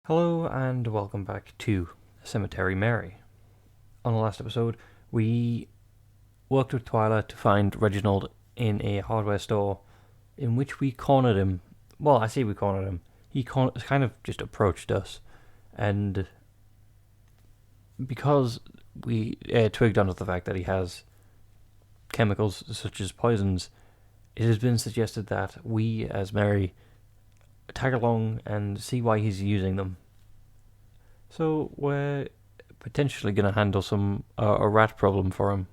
Hello and welcome back to Cemetery Mary. On the last episode, we worked with Twyla to find Reginald in a hardware store in which we cornered him. Well, I say we cornered him. He kind of just approached us, and because we twigged onto the fact that he has chemicals such as poisons, it has been suggested that we, as Mary, tag along and see why he's using them. So we're potentially going to handle a rat problem for him.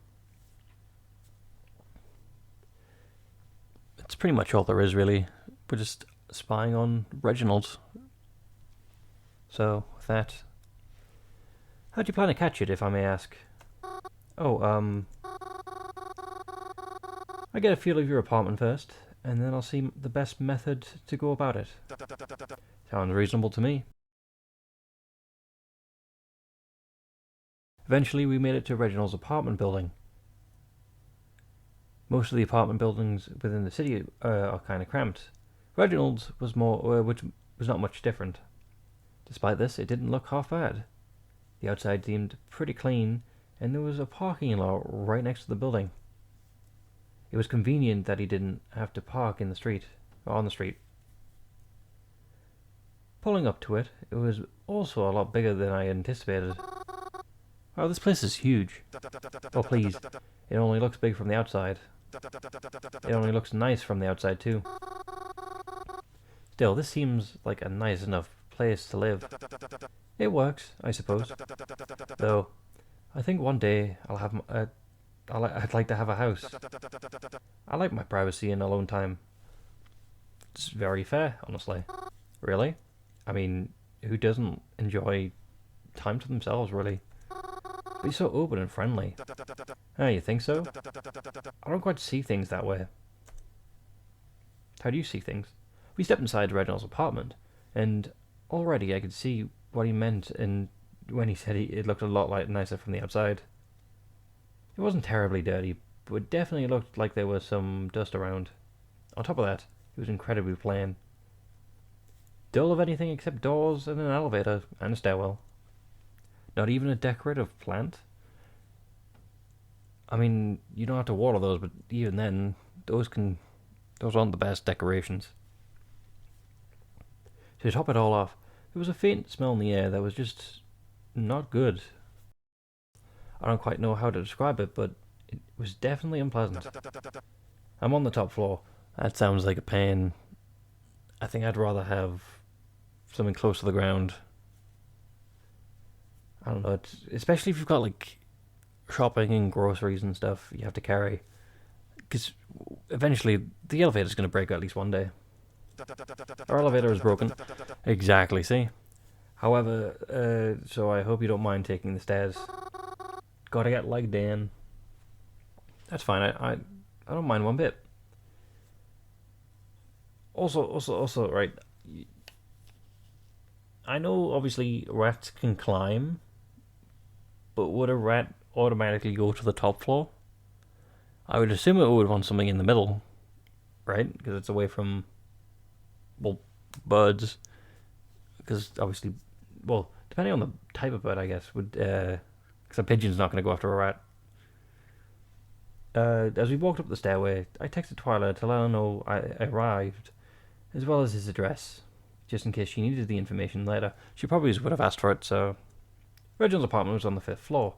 It's pretty much all there is, really. We're just spying on Reginald. So, with that, how do you plan to catch it, if I may ask? Oh, I get a feel of your apartment first, and then I'll see the best method to go about it. Sounds reasonable to me. Eventually, we made it to Reginald's apartment building. Most of the apartment buildings within the city are kind of cramped. Reginald's was which was not much different. Despite this, it didn't look half bad. The outside seemed pretty clean, and there was a parking lot right next to the building. It was convenient that he didn't have to park on the street. Pulling up to it, it was also a lot bigger than I anticipated. Wow, this place is huge. Oh, please. It only looks big from the outside. It only looks nice from the outside, too. Still, this seems like a nice enough place to live. It works, I suppose. Though, I think one day I'd like to have a house. I like my privacy and alone time. It's very fair, honestly. Really? I mean, who doesn't enjoy time to themselves, really? Be so open and friendly. Oh, you think so? I don't quite see things that way. How do you see things? We stepped inside Reginald's apartment, and already I could see what he meant and when he said it looked a lot nicer from the outside. It wasn't terribly dirty, but it definitely looked like there was some dust around. On top of that, it was incredibly plain. Dull of anything except doors and an elevator and a stairwell. Not even a decorative plant. I mean, you don't have to water those, but even then, those aren't the best decorations. To top it all off, there was a faint smell in the air that was just not good. I don't quite know how to describe it, but it was definitely unpleasant. I'm on the top floor. That sounds like a pain. I think I'd rather have something close to the ground. I don't know, especially if you've got like shopping and groceries and stuff you have to carry. Because eventually the elevator's going to break at least one day. Our elevator is broken. Exactly, see? However, so I hope you don't mind taking the stairs. Gotta get legged in. That's fine, I don't mind one bit. Also, right. I know obviously rats can climb, but would a rat automatically go to the top floor? I would assume it would want something in the middle, right? Because it's away from, well, birds. Because obviously, well, depending on the type of bird, I guess, because a pigeon's not going to go after a rat. As we walked up the stairway, I texted Twyla to let her know I arrived, as well as his address, just in case she needed the information later. She probably would have asked for it, so... Reginald's apartment was on the 5th floor.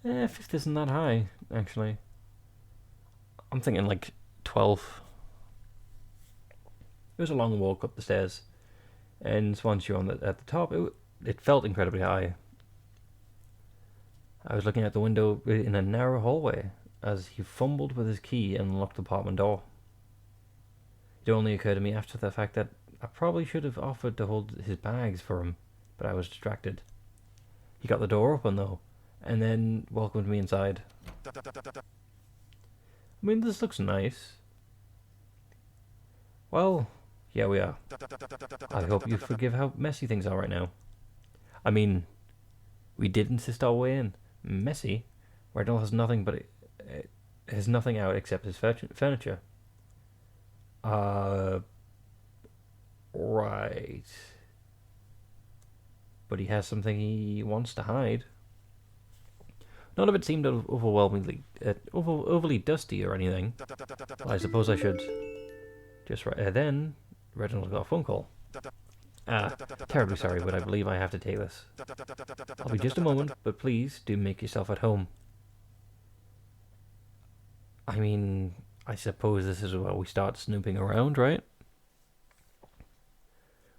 Fifth isn't that high, actually. I'm thinking like 12. It was a long walk up the stairs, and once you're at the top, it felt incredibly high. I was looking out the window in a narrow hallway as he fumbled with his key and unlocked the apartment door. It only occurred to me after the fact that I probably should have offered to hold his bags for him, but I was distracted. He got the door open though, and then welcomed me inside. I mean, this looks nice. Well, here we are. I hope you forgive how messy things are right now. I mean, we did insist our way in. Messy? Reginald has nothing has nothing out except his furniture. Right. but he has something he wants to hide. None of it seemed overly dusty or anything. Well, I suppose I should. Just right then, Reginald got a phone call. Ah, terribly sorry, but I believe I have to take this. I'll be just a moment, but please do make yourself at home. I mean, I suppose this is where we start snooping around, right?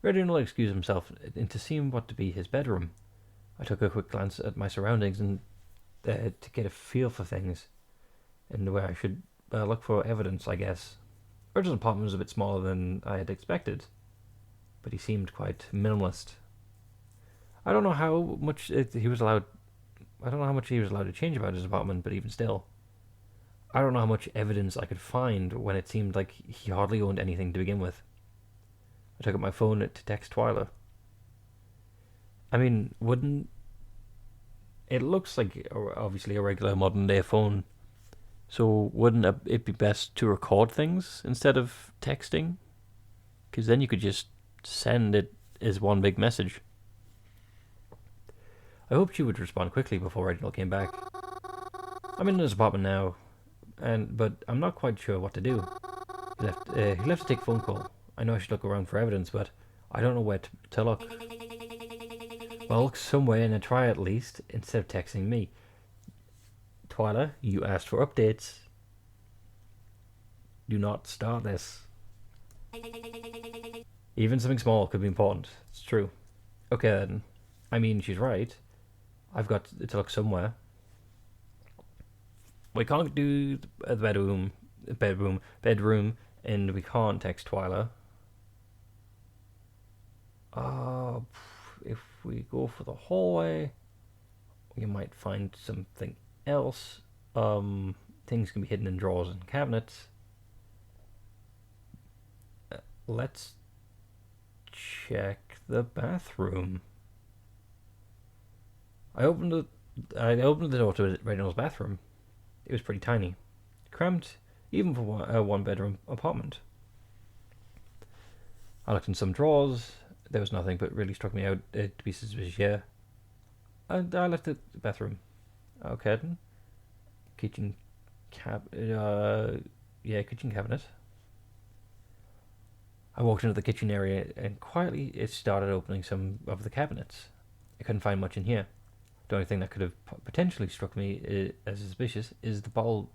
Reginald excused himself into seeing what to be his bedroom. I took a quick glance at my surroundings and to get a feel for things and where I should look for evidence, I guess. Reginald's apartment was a bit smaller than I had expected, but he seemed quite minimalist. I don't know how much he was allowed. I don't know how much he was allowed to change about his apartment, but even still, I don't know how much evidence I could find when it seemed like he hardly owned anything to begin with. I took out my phone to text Twyla. I mean, wouldn't it looks like obviously a regular modern day phone? So wouldn't it be best to record things instead of texting? Because then you could just send it as one big message. I hoped she would respond quickly before Reginald came back. I'm in his apartment now, but I'm not quite sure what to do. He left to take a phone call. I know I should look around for evidence, but I don't know where to look. Well, look somewhere and try at least, instead of texting me. Twyla, you asked for updates. Do not start this. Even something small could be important. It's true. Okay then. I mean, she's right. I've got to look somewhere. We can't do the bedroom, and we can't text Twyla. If we go for the hallway, we might find something else. Things can be hidden in drawers and cabinets. Let's check the bathroom. I opened the door to Reginald's bathroom. It was pretty tiny, cramped, even for a one-bedroom apartment. I looked in some drawers. There was nothing, but really struck me out to be suspicious here. And I left the bathroom. Okay then. Kitchen cabinet. I walked into the kitchen area and quietly it started opening some of the cabinets. I couldn't find much in here. The only thing that could have potentially struck me as suspicious is the bowl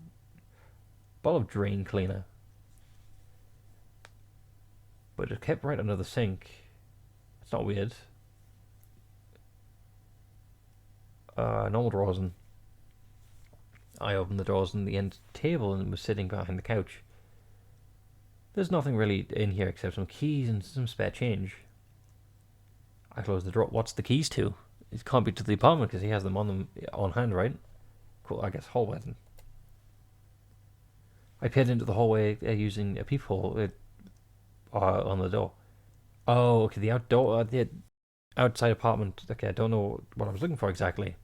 of drain cleaner. But it kept right under the sink. It's not weird. Normal drawers, and I opened the drawers in the end table and was sitting behind the couch. There's nothing really in here except some keys and some spare change. I closed the drawer. What's the keys to? It can't be to the apartment because he has them on hand, right? Cool, I guess hallway then. I peered into the hallway using a peephole on the door. Oh, okay, the outside apartment. Okay, I don't know what I was looking for exactly.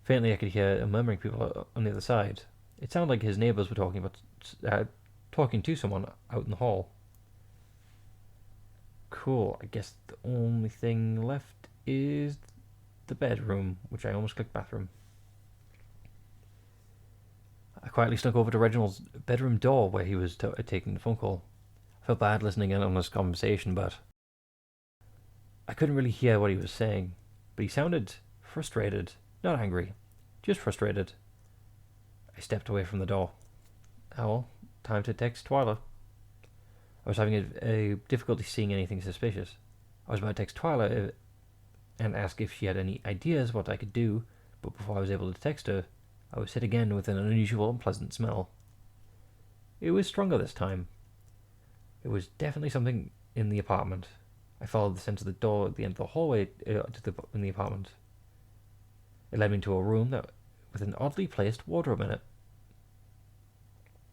Faintly, I could hear murmuring people on the other side. It sounded like his neighbors were talking to someone out in the hall. Cool, I guess the only thing left is the bedroom, which I almost clicked bathroom. I quietly snuck over to Reginald's bedroom door where he was taking the phone call. I felt bad listening in on this conversation, but I couldn't really hear what he was saying. But he sounded frustrated, not angry, just frustrated. I stepped away from the door. Oh well, time to text Twyla. I was having a difficulty seeing anything suspicious. I was about to text Twyla and ask if she had any ideas what I could do, but before I was able to text her, I was hit again with an unusual and pleasant smell. It was stronger this time. It was definitely something in the apartment. I followed the scent of the door at the end of the hallway in the apartment. It led me to a room with an oddly placed wardrobe in it.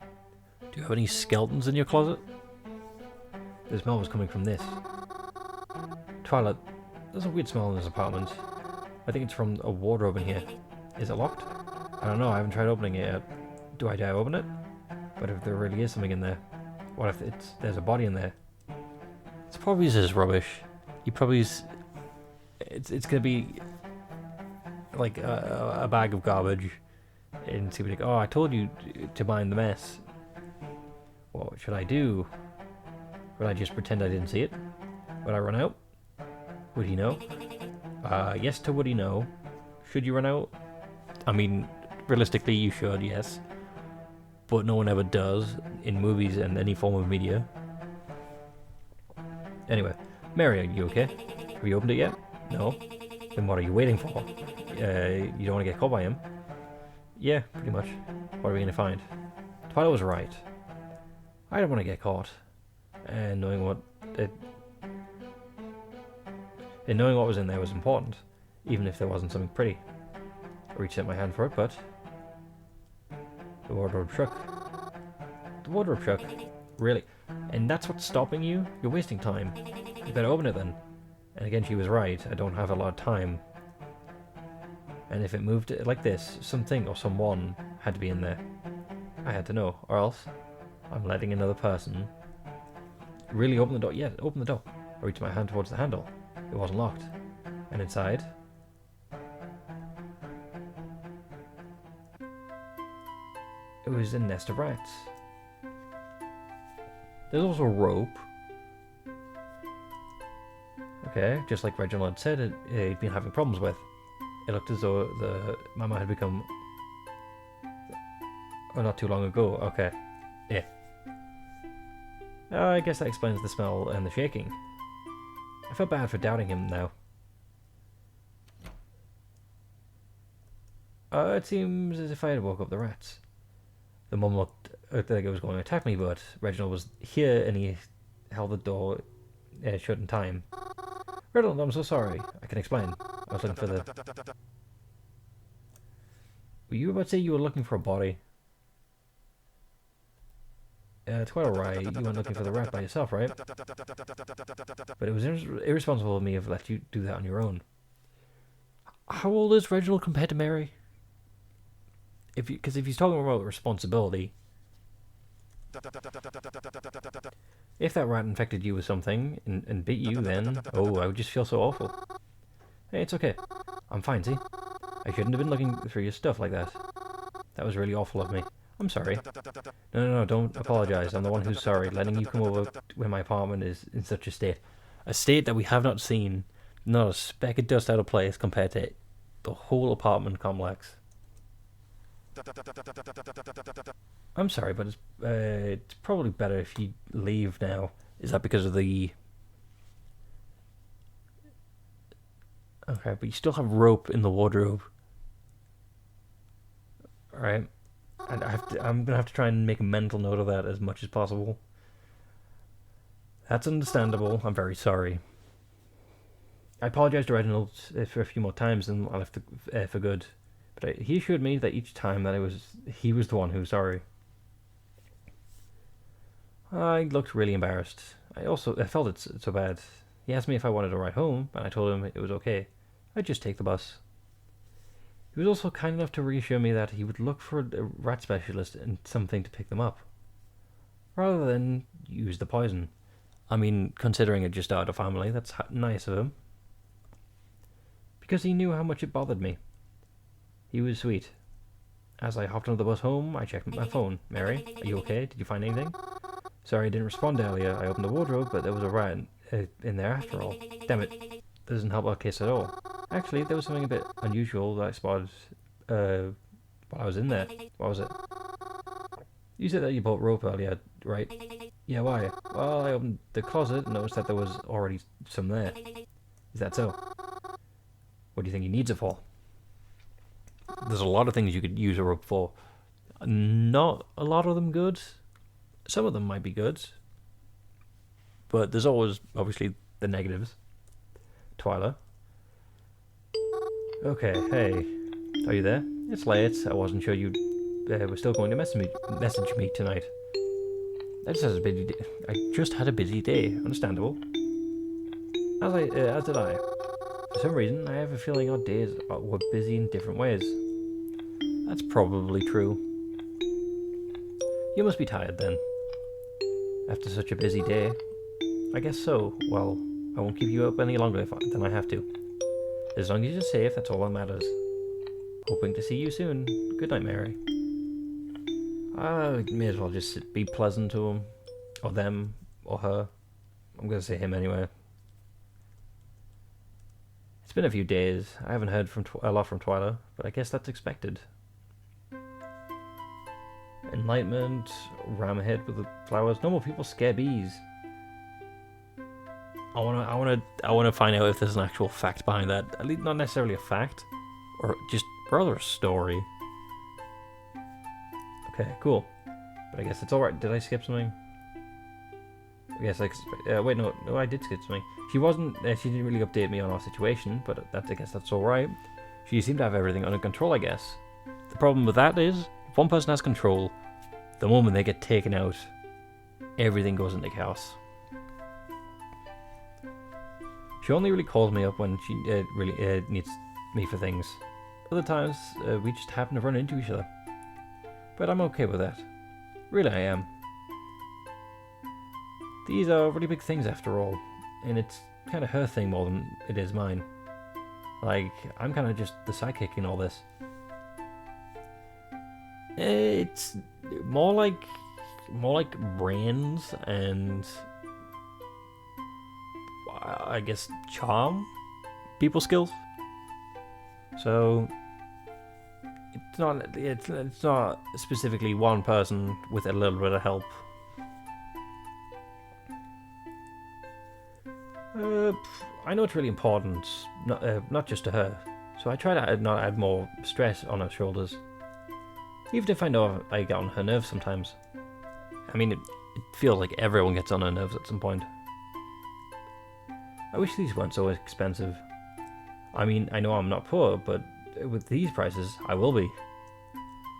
Do you have any skeletons in your closet? The smell was coming from this. Twyla, there's a weird smell in this apartment. I think it's from a wardrobe in here. Is it locked? I don't know, I haven't tried opening it yet. Do I dare open it? What if there really is something in there? What if there's a body in there? It's probably just rubbish. It's gonna be like a bag of garbage, and she'll be like, "Oh, I told you to mind the mess. What should I do? Would I just pretend I didn't see it? Would I run out? Would he know? Yes to would he know? Should you run out? I mean, realistically, you should, yes. But no one ever does in movies and any form of media. Anyway, Mary, are you okay? Have you opened it yet? No? Then what are you waiting for? You don't want to get caught by him? Yeah, pretty much. What are we going to find? Twilight was right. I don't want to get caught. And knowing what was in there was important, even if there wasn't something pretty. I reached out my hand for it, but the wardrobe shook. The wardrobe shook? Really? And that's what's stopping you? You're wasting time. You better open it then. And again, she was right. I don't have a lot of time. And if it moved like this, something or someone had to be in there. I had to know, or else I'm letting another person really open the door. Yeah, open the door. I reached my hand towards the handle. It wasn't locked. And inside, it was a nest of rats. There's also rope. Okay, just like Reginald had said, he'd been having problems with. It looked as though the mama had become... Oh, not too long ago. Okay. Yeah. I guess that explains the smell and the shaking. I felt bad for doubting him now. It seems as if I had woke up the rats. The mum looked like it was going to attack me, but Reginald was here and he held the door shut in time. Reginald, I'm so sorry. I can explain. I was looking for the... Were you about to say you were looking for a body? It's quite alright. You went looking for the rat by yourself, right? But it was irresponsible of me to let you do that on your own. How old is Reginald compared to Mary? Because if he's talking about responsibility, if that rat infected you with something and bit you, then I would just feel so awful. Hey, it's okay. I'm fine. See, I shouldn't have been looking through your stuff like that. That was really awful of me. I'm sorry. No, don't apologize. I'm the one who's sorry. Letting you come over when my apartment is in such a state that we have not seen, not a speck of dust out of place compared to the whole apartment complex. I'm sorry, but it's probably better if you leave now. Is that because of the... Okay, but you still have rope in the wardrobe. Alright. And I'm gonna have to try and make a mental note of that as much as possible. That's understandable. I'm very sorry. I apologize to Reginald for a few more times and I left for good. But he assured me that each time that he was the one who was sorry. I looked really embarrassed. I felt it so bad. He asked me if I wanted to ride home, and I told him it was okay. I'd just take the bus. He was also kind enough to reassure me that he would look for a rat specialist and something to pick them up, rather than use the poison. I mean, considering it just started a family, that's nice of him. Because he knew how much it bothered me. He was sweet. As I hopped onto the bus home, I checked my phone. Mary, are you okay? Did you find anything? Sorry, I didn't respond earlier. I opened the wardrobe, but there was a rat in there after all. Damn it. That doesn't help our case at all. Actually, there was something a bit unusual that I spotted while I was in there. What was it? You said that you bought rope earlier, right? Yeah, why? Well, I opened the closet and noticed that there was already some there. Is that so? What do you think he needs it for? There's a lot of things you could use a rope for. Not a lot of them good. Some of them might be good. But there's always, obviously, the negatives. Twyla. Okay, hey. Are you there? It's late. I wasn't sure you were still going to message me tonight. I just had a busy day. Understandable. As did I. For some reason, I have a feeling our days were busy in different ways. That's probably true. You must be tired then. After such a busy day. I guess so. Well, I won't keep you up any longer than I have to. As long as you're safe, that's all that matters. Hoping to see you soon. Good night, Mary. I may as well just be pleasant to him. Or them. Or her. I'm gonna say him anyway. It's been a few days. I haven't heard from a lot from Twyla, but I guess that's expected. Enlightenment, ram ahead with the flowers. Normal people scare bees. I wanna find out if there's an actual fact behind that. At least not necessarily a fact, or just rather a story. Okay, cool. But I guess it's all right. Did I skip something? I guess wait, no, I did skip something. She wasn't. She didn't really update me on our situation, but I guess that's all right. She seemed to have everything under control, I guess. The problem with that is, if one person has control, the moment they get taken out, everything goes into chaos. She only really calls me up when she really needs me for things. Other times, we just happen to run into each other. But I'm okay with that. Really, I am. These are really big things after all, and it's kind of her thing more than it is mine. Like, I'm kind of just the sidekick in all this. It's more like brains and I guess charm, people skills. So it's not specifically one person with a little bit of help. I know it's really important, not just to her, so I try to not add more stress on her shoulders. Even if I know I get on her nerves sometimes. I mean, it feels like everyone gets on her nerves at some point. I wish these weren't so expensive. I mean, I know I'm not poor, but with these prices, I will be.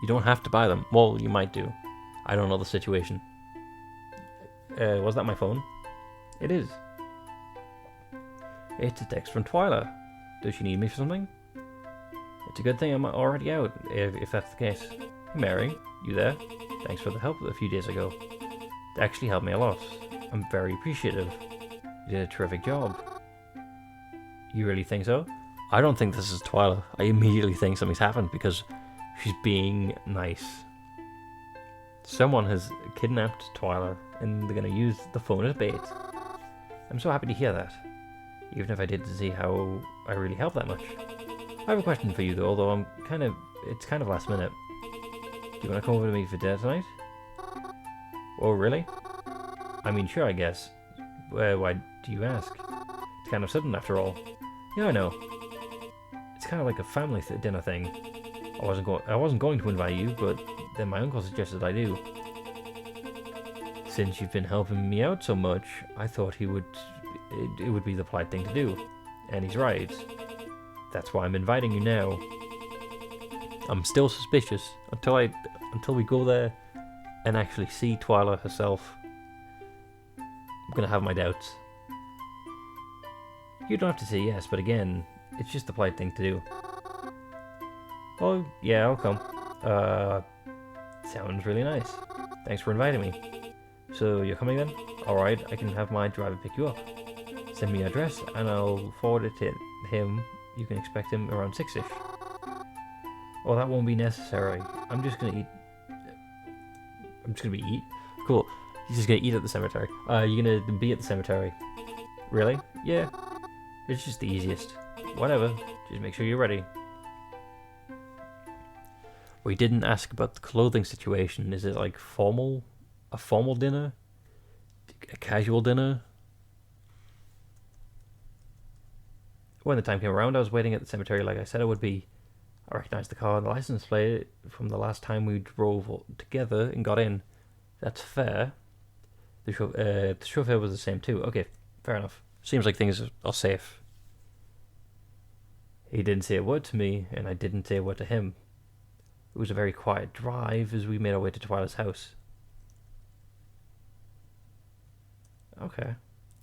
You don't have to buy them. Well, you might do. I don't know the situation. Was that my phone? It is. It's a text from Twyla. Does she need me for something? It's a good thing I'm already out, if that's the case. Hey Mary, you there? Thanks for the help a few days ago. It actually helped me a lot. I'm very appreciative. You did a terrific job. You really think so? I don't think this is Twyla. I immediately think something's happened because she's being nice. Someone has kidnapped Twyla and they're going to use the phone as bait. I'm so happy to hear that. Even if I didn't see how I really helped that much. I have a question for you though, although it's kind of last minute. Do you want to come over to me for dinner tonight? Oh, really? I mean, sure, I guess. Why do you ask? It's kind of sudden after all. Yeah, I know. It's kind of like a family dinner thing. I wasn't going to invite you, but then my uncle suggested I do. Since you've been helping me out so much, I thought it would be the polite thing to do. And he's right. That's why I'm inviting you now. I'm still suspicious until we go there and actually see Twyla herself. I'm gonna have my doubts. You don't have to say yes, but again, it's just the polite thing to do. Oh, yeah, I'll come. Sounds really nice. Thanks for inviting me. So, you're coming then? Alright, I can have my driver pick you up. Send me your address, and I'll forward it to him. You can expect him around 6-ish. Oh, that won't be necessary. I'm just gonna eat. Cool. He's just gonna eat at the cemetery. You're gonna be at the cemetery. Really? Yeah. It's just the easiest. Whatever. Just make sure you're ready. We didn't ask about the clothing situation. Is it like formal? A formal dinner? A casual dinner? When the time came around, I was waiting at the cemetery like I said I would be. I recognized the car and the license plate from the last time we drove together and got in. That's fair. The chauffeur was the same too. Okay, fair enough. Seems like things are safe. He didn't say a word to me, and I didn't say a word to him. It was a very quiet drive as we made our way to Twyla's house. Okay.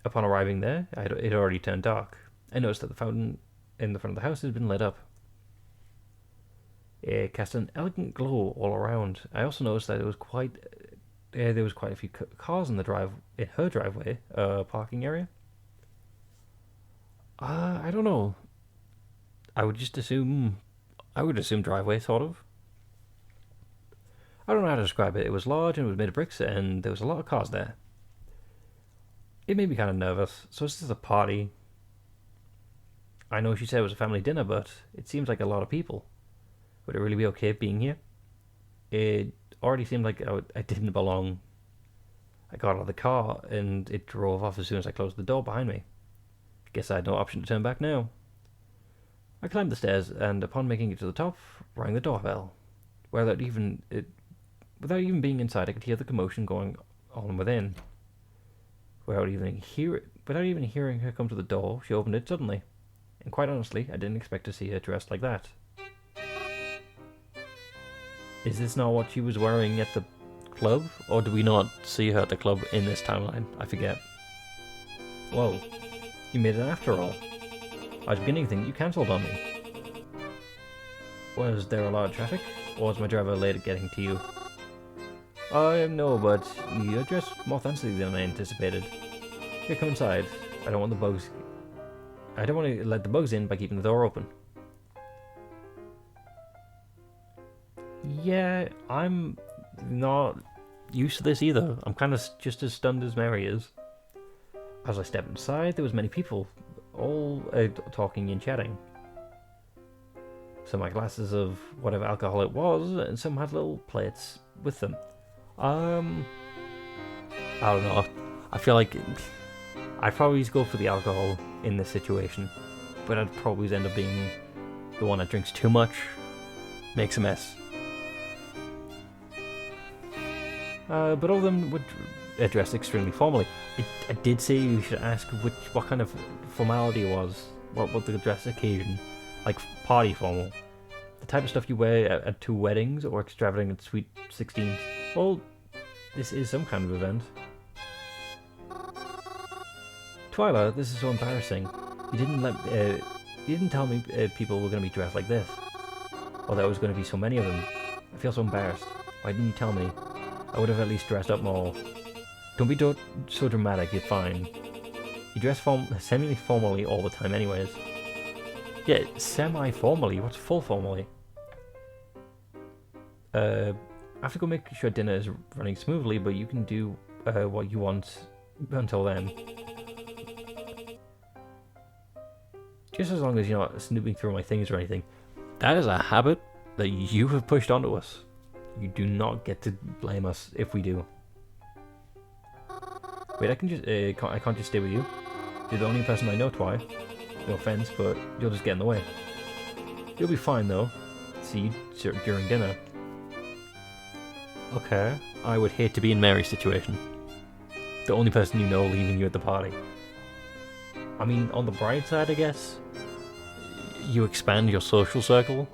Upon arriving there, it had already turned dark. I noticed that the fountain in the front of the house had been lit up. It cast an elegant glow all around. I also noticed that there was quite a few cars in her driveway, parking area. I don't know. I would just assume... I would assume driveway, sort of. I don't know how to describe it. It was large and it was made of bricks and there was a lot of cars there. It made me kind of nervous. So this is a party. I know she said it was a family dinner, but it seems like a lot of people. Would it really be okay being here? It already seemed like I didn't belong. I got out of the car and it drove off as soon as I closed the door behind me. I guess I had no option to turn back now. I climbed the stairs and upon making it to the top, rang the doorbell. Without even being inside, I could hear the commotion going on within. Without even hearing her come to the door, she opened it suddenly. And quite honestly, I didn't expect to see her dressed like that. Is this not what she was wearing at the club? Or do we not see her at the club in this timeline? I forget. Whoa, you made it after all. I was beginning to think you cancelled on me. Was there a lot of traffic? Or was my driver late at getting to you? No, but you're dressed more fancy than I anticipated. Here, come inside. I don't want to let the bugs in by keeping the door open. Yeah, I'm not used to this either. I'm kind of just as stunned as Mary is. As I stepped inside, there was many people, all talking and chatting. Some had glasses of whatever alcohol it was, and some had little plates with them. I don't know. I feel like I'd probably go for the alcohol in this situation, but I'd probably end up being the one that drinks too much, makes a mess. But all of them would dress extremely formally. I did say you should ask what kind of formality it was, what the dress occasion, like party formal, the type of stuff you wear at two weddings or extravagant sweet 16s. Well, this is some kind of event. Twyla, this is so embarrassing. You didn't tell me people were going to be dressed like this, or there was going to be so many of them. I feel so embarrassed. Why didn't you tell me? I would have at least dressed up more. Don't be so dramatic, you're fine. You dress semi-formally all the time anyways. Yeah, semi-formally? What's full formally? I have to go make sure dinner is running smoothly, but you can do what you want until then. Just as long as you're not snooping through my things or anything. That is a habit that you have pushed onto us. You do not get to blame us if we do. Wait, I can't just stay with you. You're the only person I know, Twy. No offense, but you'll just get in the way. You'll be fine though. See you during dinner. Okay, I would hate to be in Mary's situation. The only person you know leaving you at the party. I mean, on the bright side, I guess, you expand your social circle,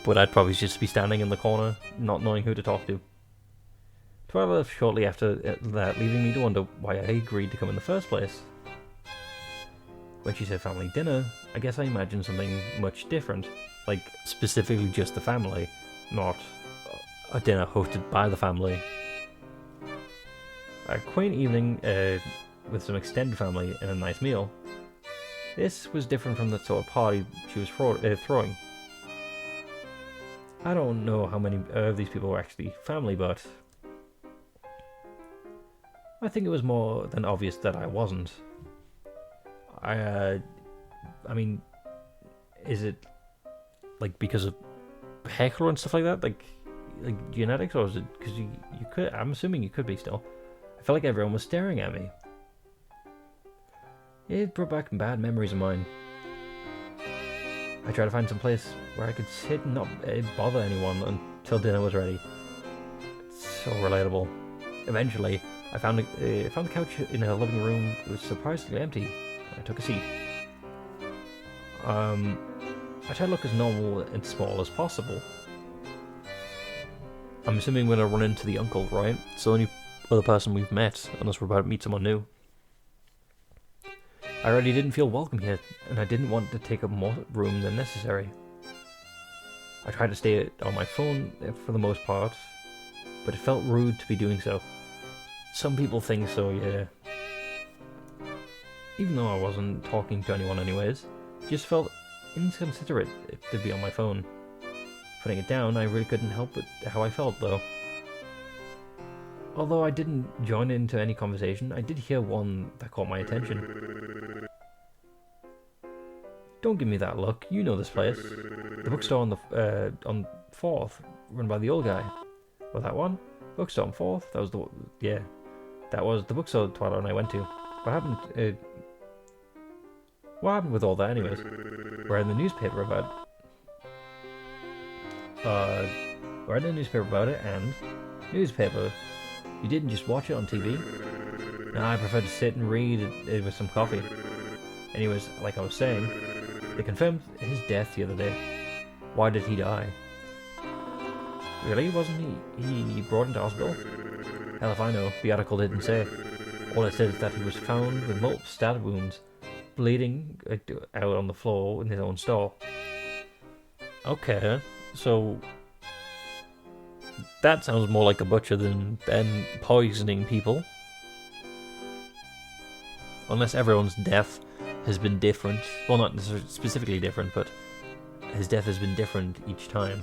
but I'd probably just be standing in the corner, not knowing who to talk to. Twyla left shortly after that, leaving me to wonder why I agreed to come in the first place. When she said family dinner, I guess I imagined something much different, like specifically just the family, not a dinner hosted by the family. A quaint evening with some extended family and a nice meal. This was different from the sort of party she was throwing. I don't know how many of these people were actually family, but I think it was more than obvious that I wasn't. I mean, is it like because of heckler and stuff like that, like genetics, or is it because you could? I'm assuming you could be still. I felt like everyone was staring at me. It brought back bad memories of mine. I tried to find some place where I could sit and not bother anyone until dinner was ready. It's so relatable. Eventually, I found the couch in her living room. It was surprisingly empty. I took a seat. I tried to look as normal and small as possible. I'm assuming we're gonna run into the uncle, right? It's the only other person we've met, unless we're about to meet someone new. I already didn't feel welcome here, and I didn't want to take up more room than necessary. I tried to stay on my phone for the most part, but it felt rude to be doing so. Some people think so, yeah. Even though I wasn't talking to anyone anyways, it just felt inconsiderate to be on my phone. Putting it down, I really couldn't help but how I felt, though. Although I didn't join into any conversation, I did hear one that caught my attention. Don't give me that look. You know this place. The bookstore on 4th, run by the old guy. Well, that one? Bookstore on 4th? That was the... Yeah. That was the bookstore Twilight and I went to. What happened? What happened with all that, anyways? Read the newspaper about read the newspaper about it, and... Newspaper? You didn't just watch it on TV? No, I prefer to sit and read it with some coffee. Anyways, like I was saying, they confirmed his death the other day. Why did he die? Really? Wasn't he brought into hospital? Hell if I know, the article didn't say. All it said is that he was found with multiple stab wounds, bleeding out on the floor in his own stall. Okay, so... That sounds more like a butcher than poisoning people. Unless everyone's death has been different. Well, not necessarily specifically different, but his death has been different each time.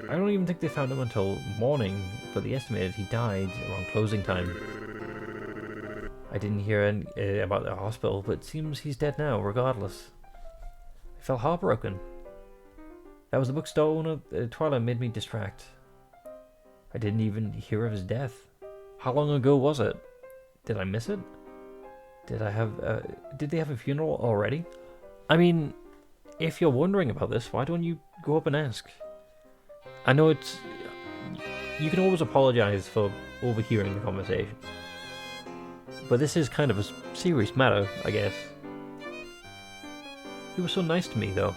I don't even think they found him until morning, but they estimated he died around closing time. I didn't hear any, about the hospital, but it seems he's dead now, regardless. I felt heartbroken. That was the bookstore owner. Twilight made me distract. I didn't even hear of his death. How long ago was it? Did I miss it? Did they have a funeral already? I mean, if you're wondering about this, why don't you go up and ask? I know it's... You can always apologize for overhearing the conversation. But this is kind of a serious matter, I guess. He was so nice to me, though.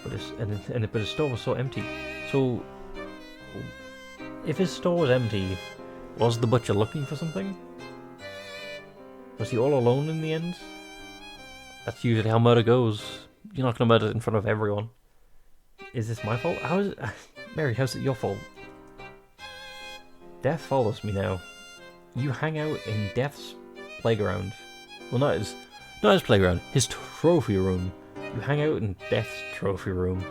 But his store was so empty. So, if his store was empty, was the butcher looking for something? Was he all alone in the end? That's usually how murder goes. You're not gonna murder in front of everyone. Is this my fault? How is it? Mary, how's it your fault? Death follows me now. You hang out in Death's playground. Well, not his playground. His trophy room. You hang out in Death's trophy room.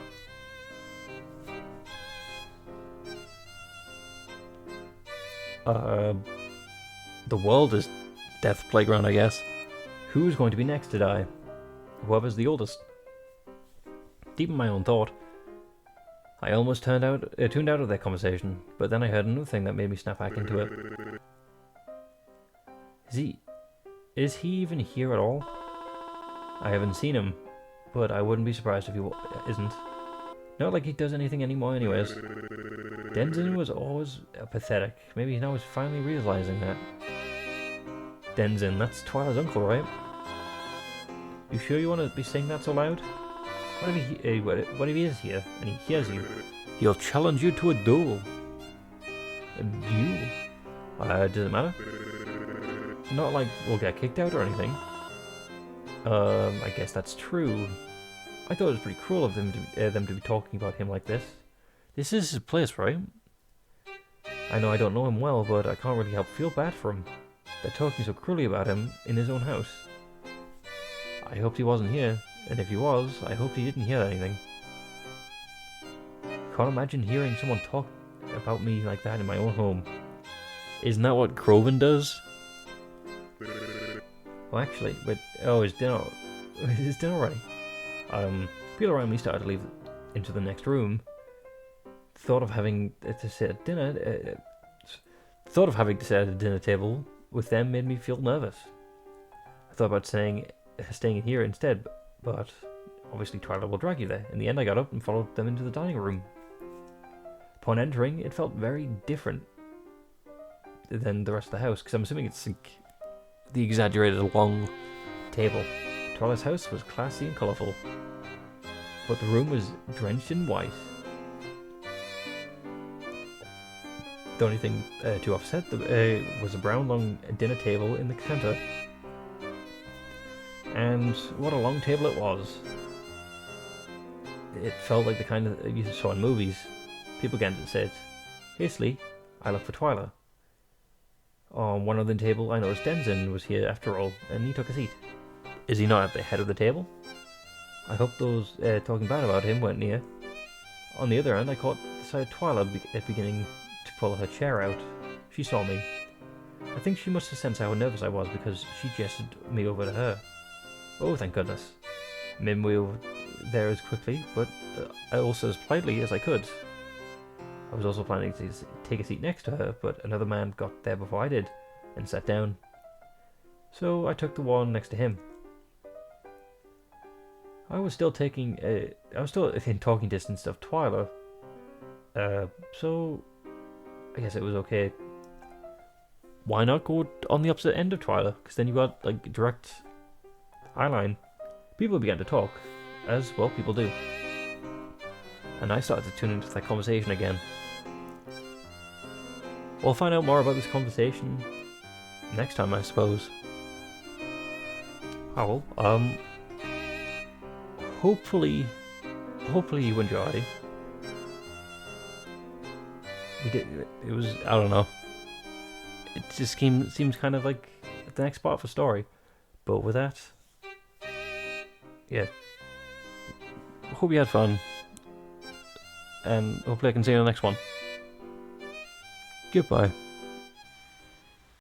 The world is Death's playground, I guess. Who's going to be next to die? Whoever's the oldest. Deep in my own thought, I almost tuned out of that conversation, but then I heard another thing that made me snap back into it. Is he even here at all? I haven't seen him, but I wouldn't be surprised if he isn't. Not like he does anything anymore anyways. Denzin was always pathetic. Maybe now he's finally realizing that. Denzin, that's Twilight's uncle, right? You sure you want to be saying that so loud? What if he is here, and he hears you? He'll challenge you to a duel. A duel? Does it matter? Not like we'll get kicked out or anything. I guess that's true. I thought it was pretty cruel of them to be talking about him like this. This is his place, right? I know I don't know him well, but I can't really help feel bad for him. They're talking so cruelly about him in his own house. I hoped he wasn't here, and if he was, I hoped he didn't hear anything. Can't imagine hearing someone talk about me like that in my own home. Isn't that what Croven does? Well, actually, is dinner ready? People around me started to leave into the next room. Thought of having to sit at a dinner table with them made me feel nervous. I thought about staying in here instead, but obviously Twilight will drag you there. In the end, I got up and followed them into the dining room. Upon entering, it felt very different than the rest of the house, because I'm assuming it's like the exaggerated long table. Twilight's house was classy and colourful, but the room was drenched in white. The only thing to offset was a brown long dinner table in the centre. And what a long table it was. It felt like the kind of you saw in movies. People getting to sit. Hastily, I looked for Twyla. On one other table, I noticed Denzin was here after all, and he took a seat. Is he not at the head of the table? I hope those talking bad about him weren't near. On the other hand, I caught the sight of Twyla beginning to pull her chair out. She saw me. I think she must have sensed how nervous I was because she gestured me over to her. Oh, thank goodness. Mim wheeled there as quickly, but also as politely as I could. I was also planning to take a seat next to her, but another man got there before I did, and sat down. So I took the one next to him. I was still in talking distance of Twyla, so I guess it was okay. Why not go on the opposite end of Twyla? Because then you got like direct eye line. People began to talk, as well people do, and I started to tune into that conversation again. We'll find out more about this conversation next time, I suppose. Oh, hopefully you enjoy. It was, I don't know. It just seems kind of like the next part of a story. But with that, yeah. Hope you had fun. And hopefully I can see you in the next one. Goodbye.